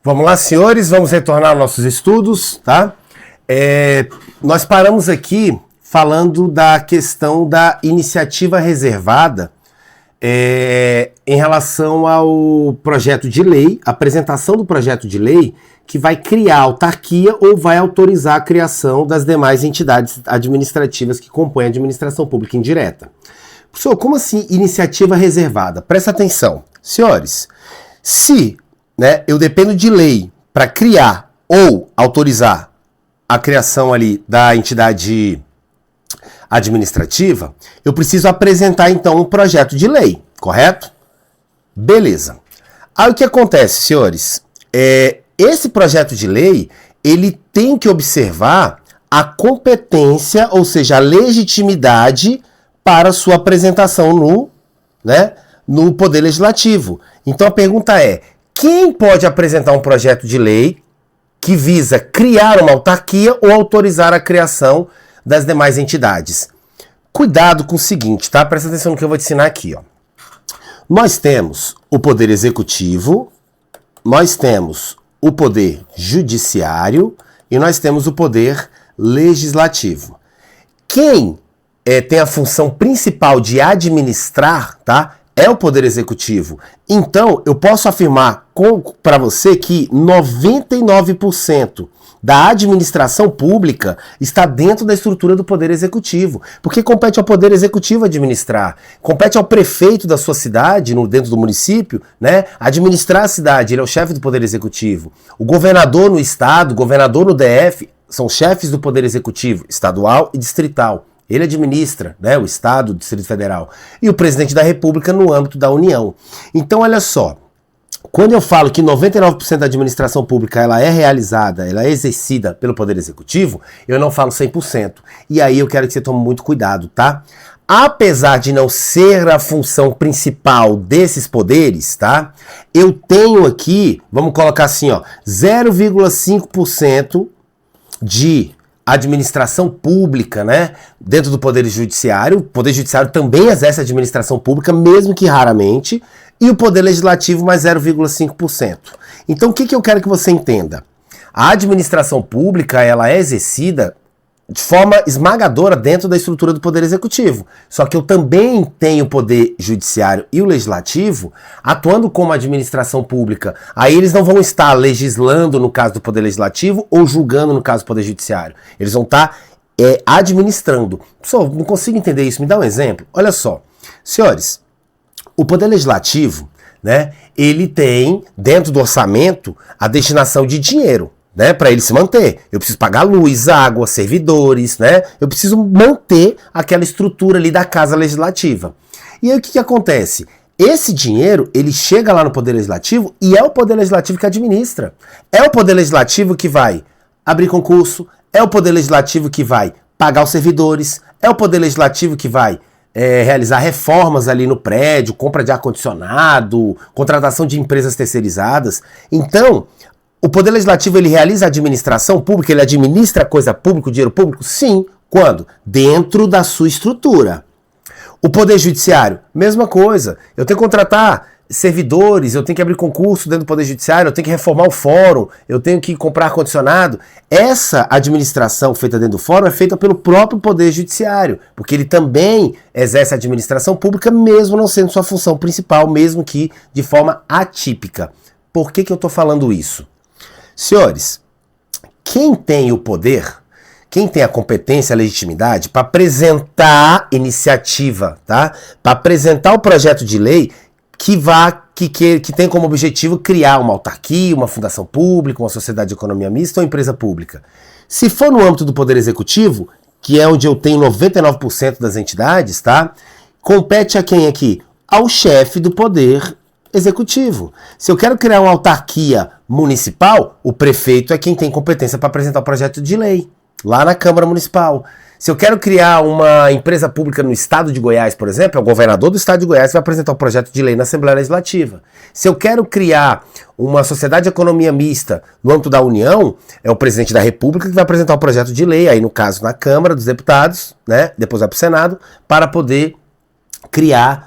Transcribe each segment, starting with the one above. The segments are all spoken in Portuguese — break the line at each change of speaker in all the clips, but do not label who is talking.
Vamos lá, senhores, vamos retornar aos nossos estudos, tá? Nós paramos aqui falando da questão da iniciativa reservada em relação ao projeto de lei, apresentação do projeto de lei que vai criar autarquia ou vai autorizar a criação das demais entidades administrativas que compõem a administração pública indireta. Professor, como assim iniciativa reservada? Presta atenção. Senhores, se eu dependo de lei para criar ou autorizar a criação ali da entidade administrativa, eu preciso apresentar então um projeto de lei, correto? Beleza. Aí o que acontece, senhores? Esse projeto de lei, ele tem que observar a competência, ou seja, a legitimidade para sua apresentação no Poder Legislativo. Então a pergunta é, quem pode apresentar um projeto de lei que visa criar uma autarquia ou autorizar a criação das demais entidades? Cuidado com o seguinte, tá? Presta atenção no que eu vou te ensinar aqui, ó. Nós temos o Poder Executivo, nós temos o Poder Judiciário e nós temos o Poder Legislativo. Quem tem a função principal de administrar, tá? É o Poder Executivo. Então, eu posso afirmar para você que 99% da administração pública está dentro da estrutura do Poder Executivo. Porque compete ao Poder Executivo administrar. Compete ao prefeito da sua cidade, dentro do município, administrar a cidade. Ele é o chefe do Poder Executivo. O governador no estado, o governador no DF, são chefes do Poder Executivo, estadual e distrital. Ele administra o Estado, o Distrito Federal. E o Presidente da República no âmbito da União. Então, olha só. Quando eu falo que 99% da administração pública ela é realizada, ela é exercida pelo Poder Executivo, eu não falo 100%. E aí eu quero que você tome muito cuidado, tá? Apesar de não ser a função principal desses poderes, tá? Eu tenho aqui, vamos colocar assim, ó, 0,5% de administração pública, dentro do Poder Judiciário. O Poder Judiciário também exerce a administração pública, mesmo que raramente, e o Poder Legislativo mais 0,5%. Então o que eu quero que você entenda? A administração pública, ela é exercida de forma esmagadora dentro da estrutura do Poder Executivo. Só que eu também tenho o Poder Judiciário e o Legislativo atuando como administração pública. Aí eles não vão estar legislando no caso do Poder Legislativo ou julgando no caso do Poder Judiciário. Eles vão estar administrando. Pessoal, não consigo entender isso. Me dá um exemplo. Olha só. Senhores, o Poder Legislativo, ele tem dentro do orçamento a destinação de dinheiro. Para ele se manter. Eu preciso pagar luz, água, servidores, Eu preciso manter aquela estrutura ali da Casa Legislativa. E aí o que acontece? Esse dinheiro, ele chega lá no Poder Legislativo e é o Poder Legislativo que administra. É o Poder Legislativo que vai abrir concurso, é o Poder Legislativo que vai pagar os servidores, é o Poder Legislativo que vai realizar reformas ali no prédio, compra de ar-condicionado, contratação de empresas terceirizadas. Então, o Poder Legislativo, ele realiza a administração pública, ele administra a coisa pública, o dinheiro público? Sim. Quando? Dentro da sua estrutura. O Poder Judiciário, mesma coisa. Eu tenho que contratar servidores, eu tenho que abrir concurso dentro do Poder Judiciário, eu tenho que reformar o fórum, eu tenho que comprar ar-condicionado. Essa administração feita dentro do fórum é feita pelo próprio Poder Judiciário, porque ele também exerce a administração pública, mesmo não sendo sua função principal, mesmo que de forma atípica. Por que eu estou falando isso? Senhores, quem tem o poder, quem tem a competência, a legitimidade para apresentar iniciativa, tá? Para apresentar o projeto de lei que tem como objetivo criar uma autarquia, uma fundação pública, uma sociedade de economia mista ou empresa pública. Se for no âmbito do Poder Executivo, que é onde eu tenho 99% das entidades, tá? Compete a quem aqui? Ao chefe do Poder Executivo. Se eu quero criar uma autarquia municipal, o prefeito é quem tem competência para apresentar o projeto de lei, lá na Câmara Municipal. Se eu quero criar uma empresa pública no estado de Goiás, por exemplo, é o governador do estado de Goiás que vai apresentar o projeto de lei na Assembleia Legislativa. Se eu quero criar uma sociedade de economia mista no âmbito da União, é o presidente da República que vai apresentar o projeto de lei, aí no caso na Câmara dos Deputados, depois vai para o Senado, para poder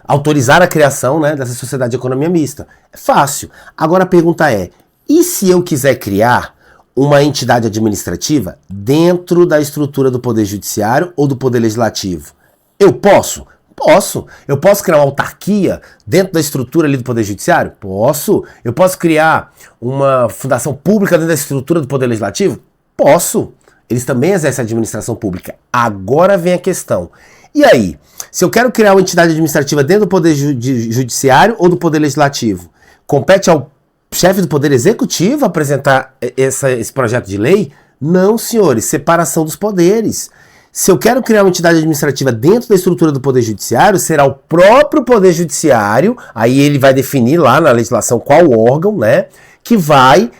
autorizar a criação dessa sociedade de economia mista. É fácil. Agora a pergunta é, E se eu quiser criar uma entidade administrativa dentro da estrutura do Poder Judiciário ou do Poder Legislativo? Eu posso? Posso. Eu posso criar uma autarquia dentro da estrutura ali do Poder Judiciário? Posso. Eu posso criar uma fundação pública dentro da estrutura do Poder Legislativo? Posso. Eles também exercem a administração pública. Agora vem a questão. E aí? Se eu quero criar uma entidade administrativa dentro do Poder Judiciário ou do Poder Legislativo, compete ao chefe do Poder Executivo apresentar esse projeto de lei? Não, senhores. Separação dos poderes. Se eu quero criar uma entidade administrativa dentro da estrutura do Poder Judiciário, será o próprio Poder Judiciário, aí ele vai definir lá na legislação qual órgão, né, que vai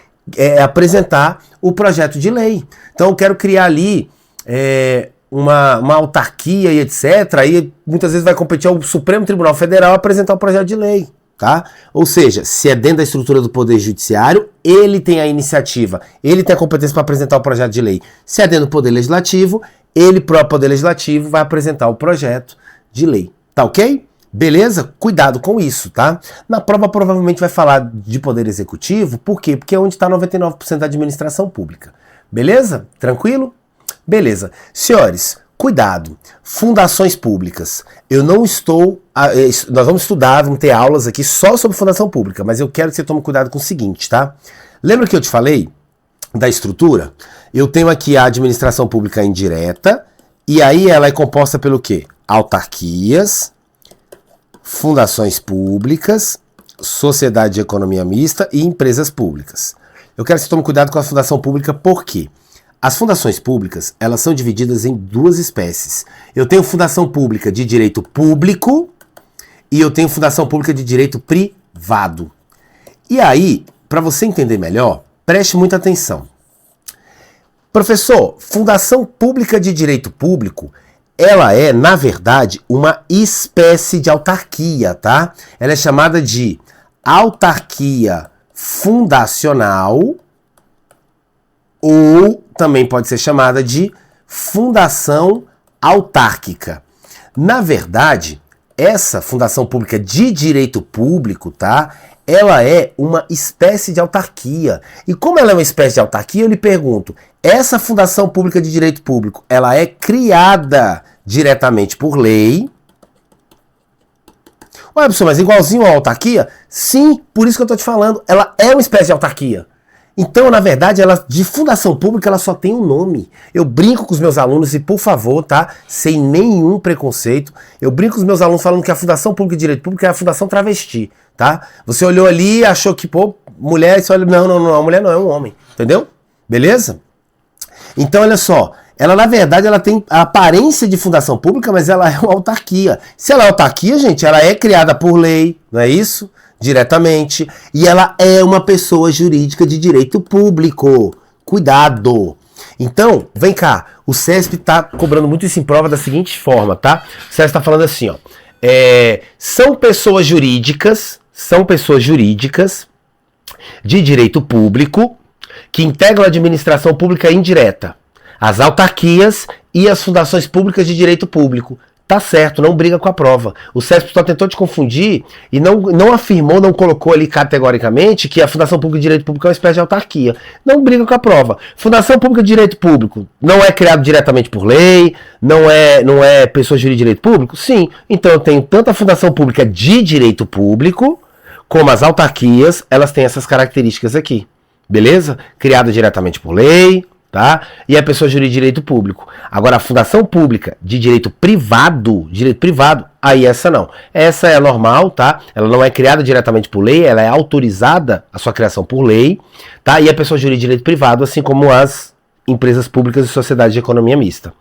apresentar o projeto de lei. Então eu quero criar ali uma autarquia e etc. Aí muitas vezes vai competir ao Supremo Tribunal Federal apresentar o projeto de lei, tá? Ou seja, se é dentro da estrutura do Poder Judiciário, ele tem a iniciativa, ele tem a competência para apresentar o projeto de lei. Se é dentro do Poder Legislativo, ele próprio Poder Legislativo vai apresentar o projeto de lei. Tá ok? Beleza? Cuidado com isso, tá? Na prova provavelmente vai falar de Poder Executivo, por quê? Porque é onde está 99% da administração pública. Beleza? Tranquilo? Beleza. Senhores, cuidado. Fundações públicas. Eu não estou... Nós vamos estudar, vamos ter aulas aqui só sobre fundação pública, mas eu quero que você tome cuidado com o seguinte, tá? Lembra que eu te falei da estrutura? Eu tenho aqui a administração pública indireta, e aí ela é composta pelo quê? Autarquias, fundações públicas, sociedade de economia mista e empresas públicas. Eu quero que você tome cuidado com a fundação pública, por quê? As fundações públicas, elas são divididas em duas espécies. Eu tenho fundação pública de direito público e eu tenho fundação pública de direito privado. E aí, para você entender melhor, preste muita atenção. Professor, fundação pública de direito público, ela é, na verdade, uma espécie de autarquia, tá? Ela é chamada de autarquia fundacional ou também pode ser chamada de fundação autárquica. Na verdade, essa fundação pública de direito público, tá? Ela é uma espécie de autarquia. E como ela é uma espécie de autarquia, eu lhe pergunto, essa fundação pública de direito público, ela é criada diretamente por lei? Ué, professor, mas igualzinho a autarquia? Sim, por isso que eu estou te falando, ela é uma espécie de autarquia. Então, na verdade, ela de fundação pública, ela só tem um nome. Eu brinco com os meus alunos e, por favor, tá? Sem nenhum preconceito, eu brinco com os meus alunos falando que a fundação pública de direito público é a fundação travesti, tá? Você olhou ali e achou que, pô, mulher, você olha, não, a mulher não é um homem, entendeu? Beleza? Então, olha só, ela, na verdade, ela tem a aparência de fundação pública, mas ela é uma autarquia. Se ela é autarquia, gente, ela é criada por lei, não é isso? Diretamente, e ela é uma pessoa jurídica de direito público. Cuidado! Então, vem cá, o CESP está cobrando muito isso em prova da seguinte forma, tá? O CESP está falando assim, ó, são pessoas jurídicas de direito público que integram a administração pública indireta, as autarquias e as fundações públicas de direito público. Tá certo, não briga com a prova. O CESP só tentou te confundir e não afirmou, não colocou ali categoricamente que a Fundação Pública de Direito Público é uma espécie de autarquia. Não briga com a prova. Fundação Pública de Direito Público não é criado diretamente por lei, não é pessoa jurídica de direito público? Sim. Então eu tenho tanto a Fundação Pública de Direito Público como as autarquias, elas têm essas características aqui. Beleza? Criada diretamente por lei, tá? E a pessoa jurídica de direito público. Agora, a fundação pública de direito privado, aí essa não. Essa é normal, tá? Ela não é criada diretamente por lei, ela é autorizada a sua criação por lei, tá? E a pessoa jurídica de direito privado, assim como as empresas públicas e sociedades de economia mista.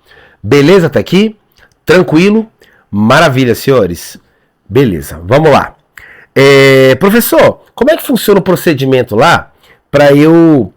Beleza até aqui? Tranquilo? Maravilha, senhores. Beleza, vamos lá. Professor, como é que funciona o procedimento lá para eu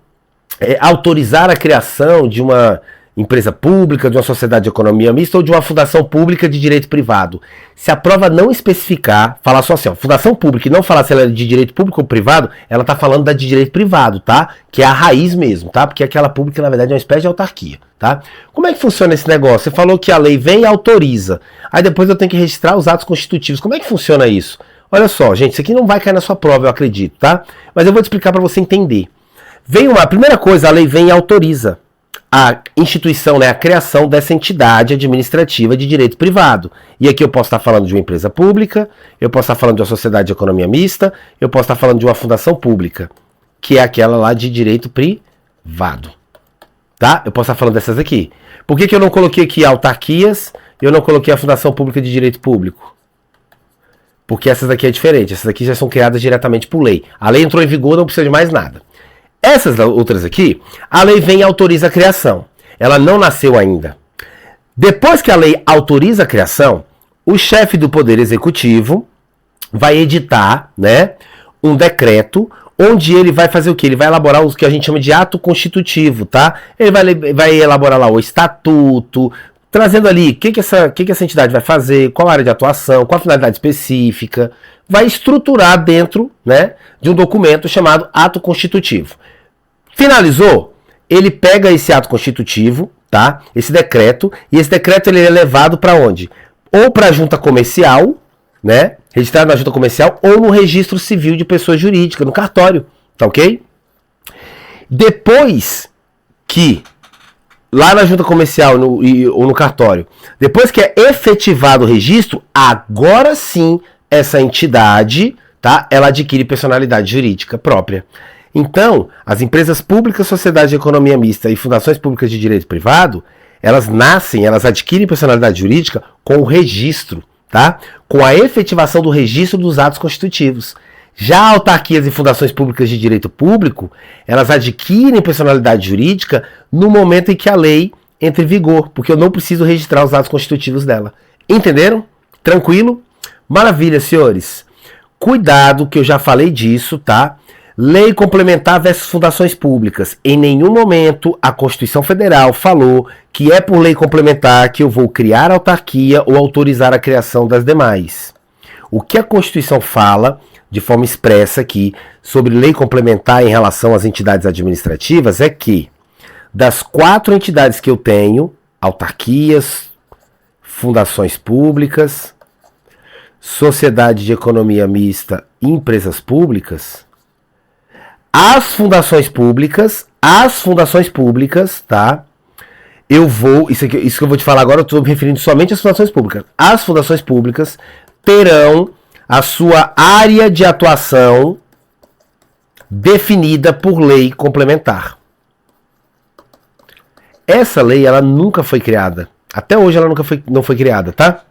autorizar a criação de uma empresa pública, de uma sociedade de economia mista ou de uma fundação pública de direito privado? Se a prova não especificar, falar só assim, ó, fundação pública e não falar se ela é de direito público ou privado, ela tá falando da de direito privado, tá? Que é a raiz mesmo, tá? Porque aquela pública, na verdade, é uma espécie de autarquia, tá? Como é que funciona esse negócio? Você falou que a lei vem e autoriza. Aí depois eu tenho que registrar os atos constitutivos. Como é que funciona isso? Olha só, gente, isso aqui não vai cair na sua prova, eu acredito, tá? Mas eu vou te explicar para você entender. A primeira coisa, a lei vem e autoriza a instituição, né, a criação dessa entidade administrativa de direito privado. E aqui eu posso estar falando de uma empresa pública, eu posso estar falando de uma sociedade de economia mista, eu posso estar falando de uma fundação pública, que é aquela lá de direito privado. Tá? Eu posso estar falando dessas aqui. Por que eu não coloquei aqui autarquias e eu não coloquei a fundação pública de direito público? Porque essas daqui é diferente, essas daqui já são criadas diretamente por lei. A lei entrou em vigor, não precisa de mais nada. Essas outras aqui, a lei vem e autoriza a criação. Ela não nasceu ainda. Depois que a lei autoriza a criação, o chefe do Poder Executivo vai editar, né, um decreto onde ele vai fazer o quê? Ele vai elaborar o que a gente chama de ato constitutivo, tá? Ele vai elaborar lá o estatuto, trazendo ali o que essa entidade vai fazer, qual a área de atuação, qual a finalidade específica, vai estruturar dentro, né, de um documento chamado ato constitutivo. Finalizou, ele pega esse ato constitutivo, tá? Esse decreto, e esse decreto ele é levado para onde? Ou para a junta comercial, né? Registrado na junta comercial, ou no registro civil de pessoa jurídica, no cartório, tá ok? Depois que, lá na junta comercial ou no cartório, depois que é efetivado o registro, agora sim, essa entidade, tá? Ela adquire personalidade jurídica própria. Então, as empresas públicas, sociedades de economia mista e fundações públicas de direito privado, elas adquirem personalidade jurídica com o registro, tá? Com a efetivação do registro dos atos constitutivos. Já autarquias e fundações públicas de direito público, elas adquirem personalidade jurídica no momento em que a lei entra em vigor, porque eu não preciso registrar os atos constitutivos dela. Entenderam? Tranquilo? Maravilha, senhores. Cuidado que eu já falei disso, tá? Lei complementar versus fundações públicas. Em nenhum momento a Constituição Federal falou que é por lei complementar que eu vou criar autarquia ou autorizar a criação das demais. O que a Constituição fala, de forma expressa aqui, sobre lei complementar em relação às entidades administrativas é que, das 4 entidades que eu tenho, autarquias, fundações públicas, sociedade de economia mista e empresas públicas, as fundações públicas, tá? Isso que eu vou te falar agora, eu estou me referindo somente às fundações públicas. As fundações públicas terão a sua área de atuação definida por lei complementar. Essa lei, ela nunca foi criada. Até hoje ela não foi criada, tá?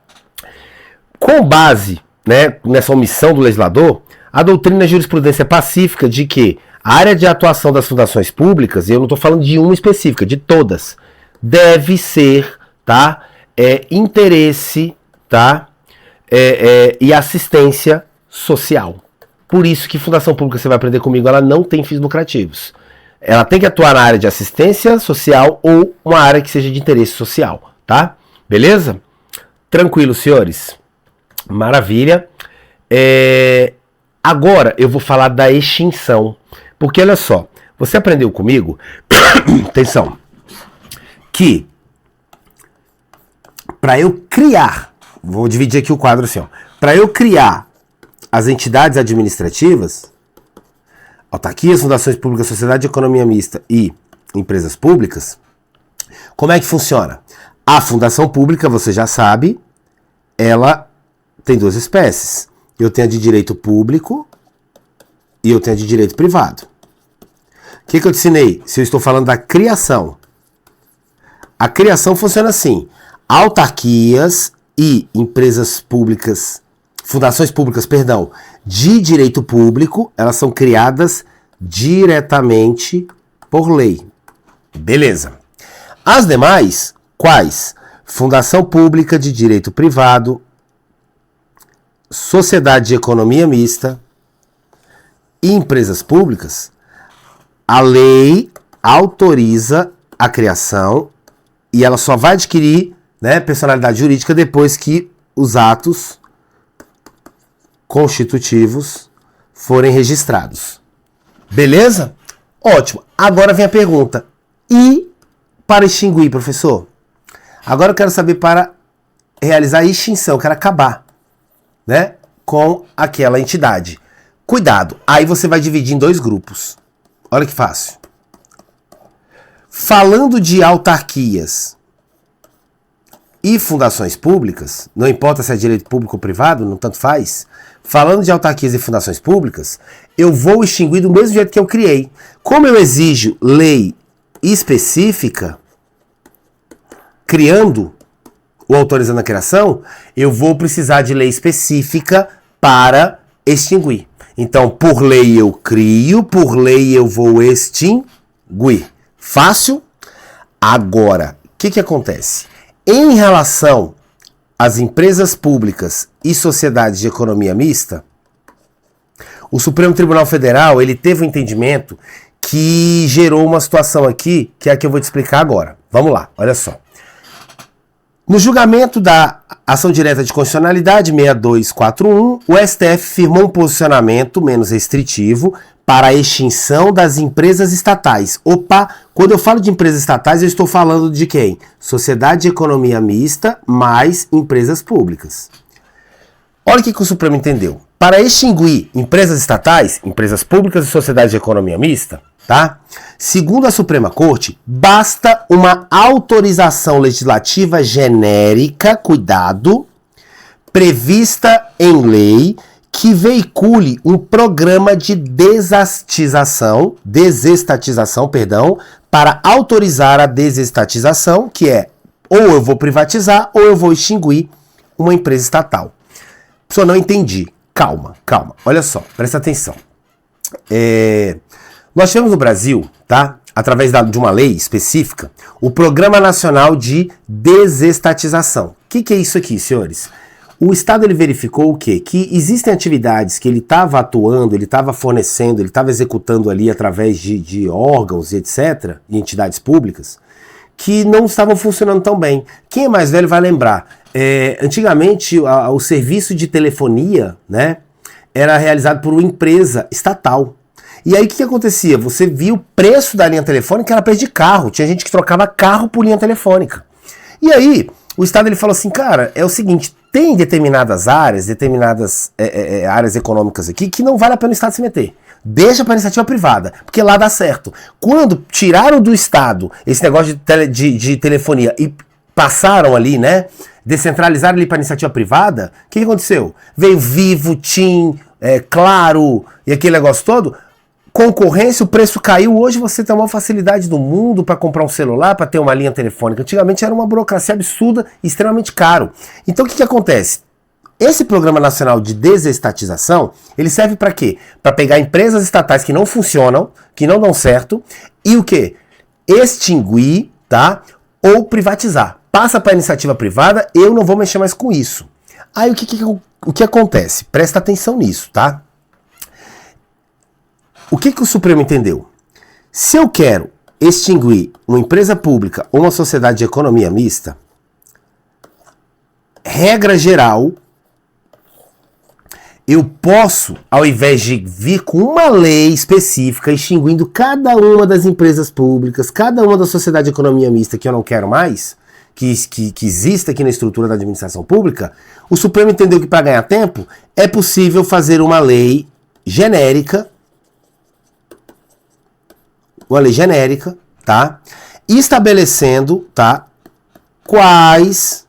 Com base, né, nessa omissão do legislador, a doutrina e jurisprudência pacífica de que a área de atuação das fundações públicas, e eu não estou falando de uma específica, de todas, deve ser, tá, interesse, tá, e assistência social. Por isso que fundação pública, você vai aprender comigo, ela não tem fins lucrativos. Ela tem que atuar na área de assistência social ou uma área que seja de interesse social, tá? Beleza? Tranquilo, senhores. Maravilha. Agora eu vou falar da extinção. Porque olha só, você aprendeu comigo, atenção, que para eu criar, vou dividir aqui o quadro assim, ó, para eu criar as entidades administrativas, autarquias, fundações públicas, sociedade de economia mista e empresas públicas, como é que funciona? A fundação pública, você já sabe, ela tem 2 espécies. Eu tenho a de direito público e eu tenho a de direito privado. O que eu te ensinei? Se eu estou falando da criação. A criação funciona assim. Autarquias e empresas públicas, fundações públicas, perdão, de direito público, elas são criadas diretamente por lei. Beleza. As demais, quais? Fundação pública de direito privado, sociedade de economia mista e empresas públicas, a lei autoriza a criação e ela só vai adquirir, né, personalidade jurídica depois que os atos constitutivos forem registrados. Beleza? Ótimo. Agora vem a pergunta. E para extinguir, professor? Agora eu quero saber para realizar a extinção, eu quero acabar, né, com aquela entidade. Cuidado, aí você vai dividir em 2 grupos. Olha que fácil. Falando de autarquias e fundações públicas, não importa se é direito público ou privado, não tanto faz. Falando de autarquias e fundações públicas, eu vou extinguir do mesmo jeito que eu criei. Como eu exijo lei específica, criando ou autorizando a criação, eu vou precisar de lei específica para extinguir. Então, por lei eu crio, por lei eu vou extinguir. Fácil? Agora, o que acontece? Em relação às empresas públicas e sociedades de economia mista, o Supremo Tribunal Federal ele teve um entendimento que gerou uma situação aqui, que é a que eu vou te explicar agora. Vamos lá, olha só. No julgamento da ação direta de constitucionalidade 6241, o STF firmou um posicionamento menos restritivo para a extinção das empresas estatais. Opa, quando eu falo de empresas estatais, eu estou falando de quem? Sociedade de economia mista mais empresas públicas. Olha o que o Supremo entendeu. Para extinguir empresas estatais, empresas públicas e sociedade de economia mista, tá? Segundo a Suprema Corte, basta uma autorização legislativa genérica, cuidado, prevista em lei, que veicule um programa de desestatização, para autorizar a desestatização, que é ou eu vou privatizar ou eu vou extinguir uma empresa estatal. Pessoal, não entendi. Calma. Olha só, presta atenção. Nós temos no Brasil, tá? Através de uma lei específica, o Programa Nacional de Desestatização. O que é isso aqui, senhores? O Estado ele verificou o quê? Que existem atividades que ele estava atuando, ele estava fornecendo, ele estava executando ali através de órgãos e etc., e entidades públicas, que não estavam funcionando tão bem. Quem é mais velho vai lembrar. Antigamente, o serviço de telefonia, né, era realizado por uma empresa estatal. E aí o que acontecia? Você via o preço da linha telefônica, era preço de carro. Tinha gente que trocava carro por linha telefônica. E aí, o Estado ele falou assim, cara, é o seguinte, tem determinadas áreas áreas econômicas aqui que não vale a pena o Estado se meter. Deixa para a iniciativa privada, porque lá dá certo. Quando tiraram do Estado esse negócio de telefonia e passaram ali, né, descentralizaram ali para a iniciativa privada, o que aconteceu? Veio Vivo, TIM, Claro e aquele negócio todo, concorrência, o preço caiu, hoje você tem uma facilidade do mundo para comprar um celular, para ter uma linha telefônica. Antigamente era uma burocracia absurda e extremamente caro. Então o que acontece? Esse Programa Nacional de Desestatização, ele serve para quê? Para pegar empresas estatais que não funcionam, que não dão certo, e o quê? Extinguir, tá? Ou privatizar. Passa para a iniciativa privada, eu não vou mexer mais com isso. Aí o que acontece? Presta atenção nisso, tá? O que o Supremo entendeu? Se eu quero extinguir uma empresa pública ou uma sociedade de economia mista, regra geral, eu posso, ao invés de vir com uma lei específica extinguindo cada uma das empresas públicas, cada uma da sociedade de economia mista que eu não quero mais, que exista aqui na estrutura da administração pública, o Supremo entendeu que para ganhar tempo é possível fazer uma lei genérica, tá? Estabelecendo, tá? Quais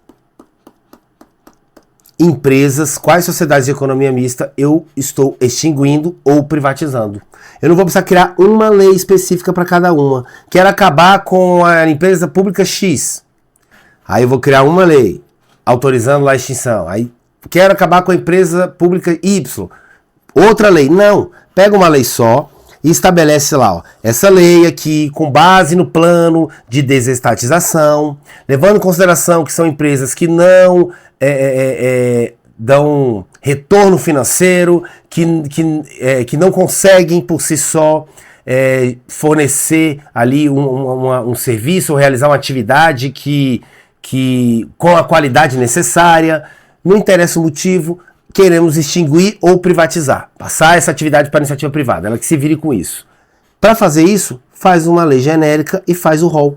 empresas, quais sociedades de economia mista eu estou extinguindo ou privatizando. Eu não vou precisar criar uma lei específica para cada uma. Quero acabar com a empresa pública X. Aí eu vou criar uma lei autorizando lá a extinção. Aí quero acabar com a empresa pública Y. Outra lei. Não. Pega uma lei só e estabelece lá, ó, essa lei aqui com base no plano de desestatização, levando em consideração que são empresas que não dão retorno financeiro, que não conseguem por si só fornecer ali um serviço ou realizar uma atividade que com a qualidade necessária, não interessa o motivo, queremos extinguir ou privatizar, passar essa atividade para a iniciativa privada, ela que se vire com isso. Para fazer isso, faz uma lei genérica e faz o rol.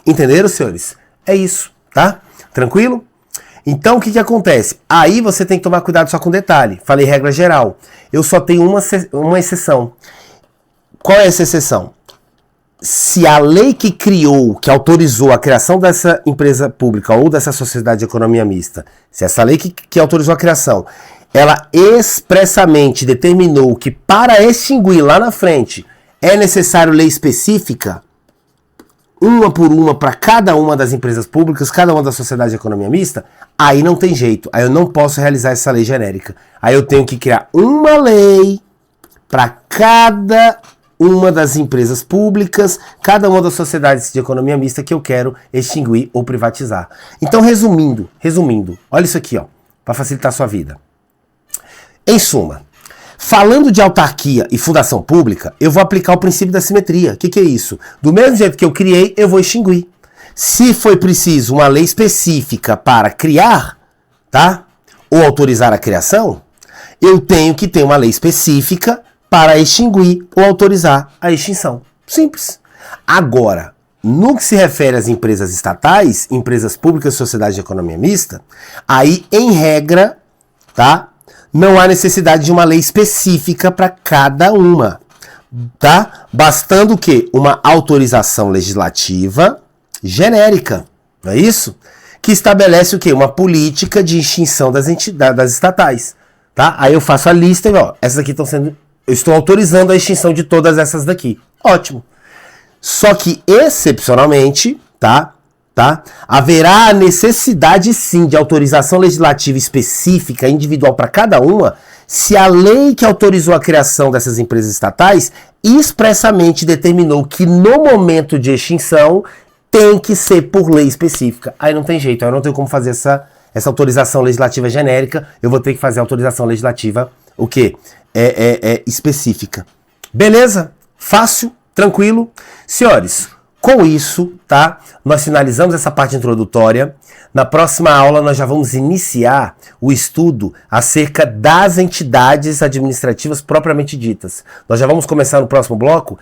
Entenderam, senhores? É isso, tá? Tranquilo? Então, o que acontece? Aí você tem que tomar cuidado só com detalhe. Falei regra geral. Eu só tenho uma exceção. qual é essa exceção? Se a lei que criou, que autorizou a criação dessa empresa pública ou dessa sociedade de economia mista, se essa lei que autorizou a criação, ela expressamente determinou que para extinguir lá na frente é necessário lei específica, uma por uma para cada uma das empresas públicas, cada uma da sociedade de economia mista, aí não tem jeito, aí eu não posso realizar essa lei genérica. Aí eu tenho que criar uma lei para cada uma das empresas públicas, cada uma das sociedades de economia mista que eu quero extinguir ou privatizar. Então, resumindo, olha isso aqui, ó, para facilitar a sua vida. Em suma, falando de autarquia e fundação pública, eu vou aplicar o princípio da simetria. O que é isso? Do mesmo jeito que eu criei, eu vou extinguir. Se foi preciso uma lei específica para criar, tá? Ou autorizar a criação, eu tenho que ter uma lei específica para extinguir ou autorizar a extinção. Simples. Agora, no que se refere às empresas estatais, empresas públicas e sociedade de economia mista, aí, em regra, tá? Não há necessidade de uma lei específica para cada uma, tá? Bastando o quê? Uma autorização legislativa genérica, não é isso? Que estabelece o quê? Uma política de extinção das estatais, tá? Aí eu faço a lista e, ó, essas aqui estão sendo... Eu estou autorizando a extinção de todas essas daqui. Ótimo. Só que, excepcionalmente, tá? Haverá a necessidade, sim, de autorização legislativa específica, individual para cada uma, se a lei que autorizou a criação dessas empresas estatais expressamente determinou que no momento de extinção tem que ser por lei específica. Aí não tem jeito, eu não tenho como fazer essa autorização legislativa genérica, eu vou ter que fazer a autorização legislativa, o quê? Específica. Beleza? Fácil? Tranquilo? Senhores, com isso, tá? Nós finalizamos essa parte introdutória. Na próxima aula nós já vamos iniciar o estudo acerca das entidades administrativas propriamente ditas. Nós já vamos começar no próximo bloco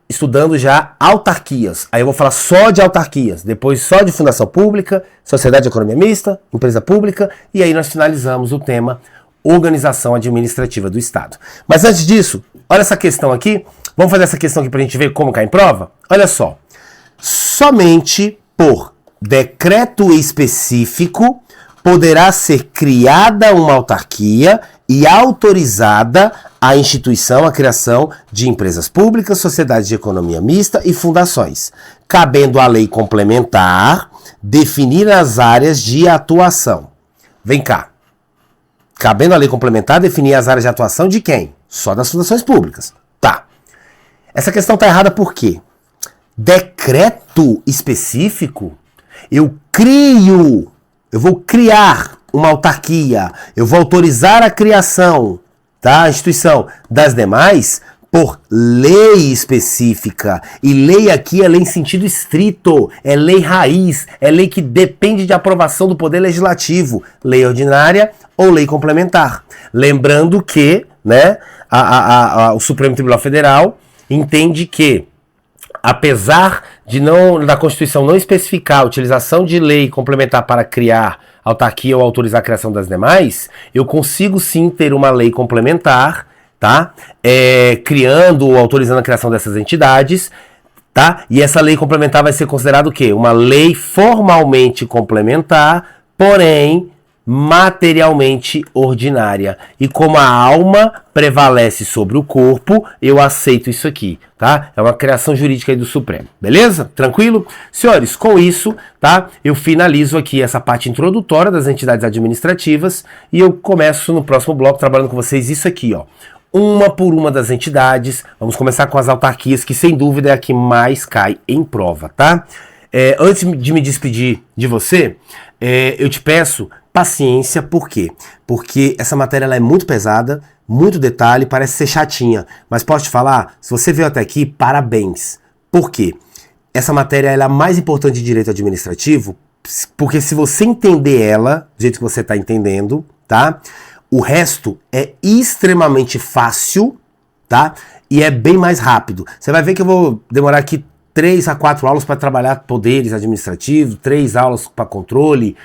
estudando autarquias. Aí eu vou falar só de autarquias, depois só de fundação pública, sociedade de economia mista, empresa pública, e aí nós finalizamos o tema organização administrativa do Estado. Mas antes disso, olha essa questão aqui. Vamos fazer essa questão aqui para a gente ver como cai em prova? Olha só. Somente por decreto específico poderá ser criada uma autarquia e autorizada a instituição, a criação de empresas públicas, sociedades de economia mista e fundações, cabendo à lei complementar definir as áreas de atuação. Vem cá. Cabendo à lei complementar definir as áreas de atuação de quem? Só das fundações públicas. Tá. Essa questão está errada por quê? Decreto específico? Eu vou criar uma autarquia, eu vou autorizar a criação, tá? A instituição das demais por lei específica. E lei aqui é lei em sentido estrito, é lei raiz, é lei que depende de aprovação do Poder Legislativo, lei ordinária ou lei complementar. Lembrando que, né, o Supremo Tribunal Federal entende que, apesar da Constituição não especificar a utilização de lei complementar para criar autarquia ou autorizar a criação das demais, eu consigo sim ter uma lei complementar, tá? Criando ou autorizando a criação dessas entidades, tá? E essa lei complementar vai ser considerada o quê? Uma lei formalmente complementar, porém materialmente ordinária. E como a alma prevalece sobre o corpo, eu aceito isso aqui, tá? É uma criação jurídica aí do Supremo, beleza? Tranquilo? Senhores, com isso, tá? Eu finalizo aqui essa parte introdutória das entidades administrativas e eu começo no próximo bloco trabalhando com vocês isso aqui, ó. Uma por uma das entidades. Vamos começar com as autarquias, que sem dúvida é a que mais cai em prova, tá? Antes de me despedir de você, eu te peço paciência, por quê? Porque essa matéria ela é muito pesada, muito detalhe, parece ser chatinha, mas posso te falar, se você veio até aqui, parabéns. Por quê? Essa matéria ela é a mais importante de direito administrativo, porque se você entender ela, do jeito que você está entendendo, tá? O resto é extremamente fácil, tá? E é bem mais rápido. Você vai ver que eu vou demorar aqui 3 a 4 aulas para trabalhar poderes administrativos, 3 aulas para controle,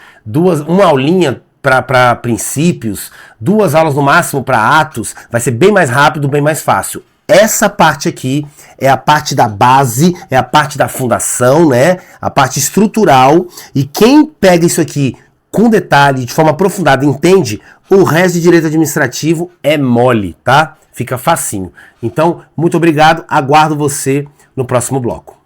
uma aulinha para princípios, 2 aulas no máximo para atos. Vai ser bem mais rápido, bem mais fácil. essa parte aqui é a parte da base, é a parte da fundação, né? A parte estrutural. E quem pega isso aqui com detalhe, de forma aprofundada, entende, o resto de direito administrativo é mole, tá? Fica facinho. Então, muito obrigado, aguardo você no próximo bloco.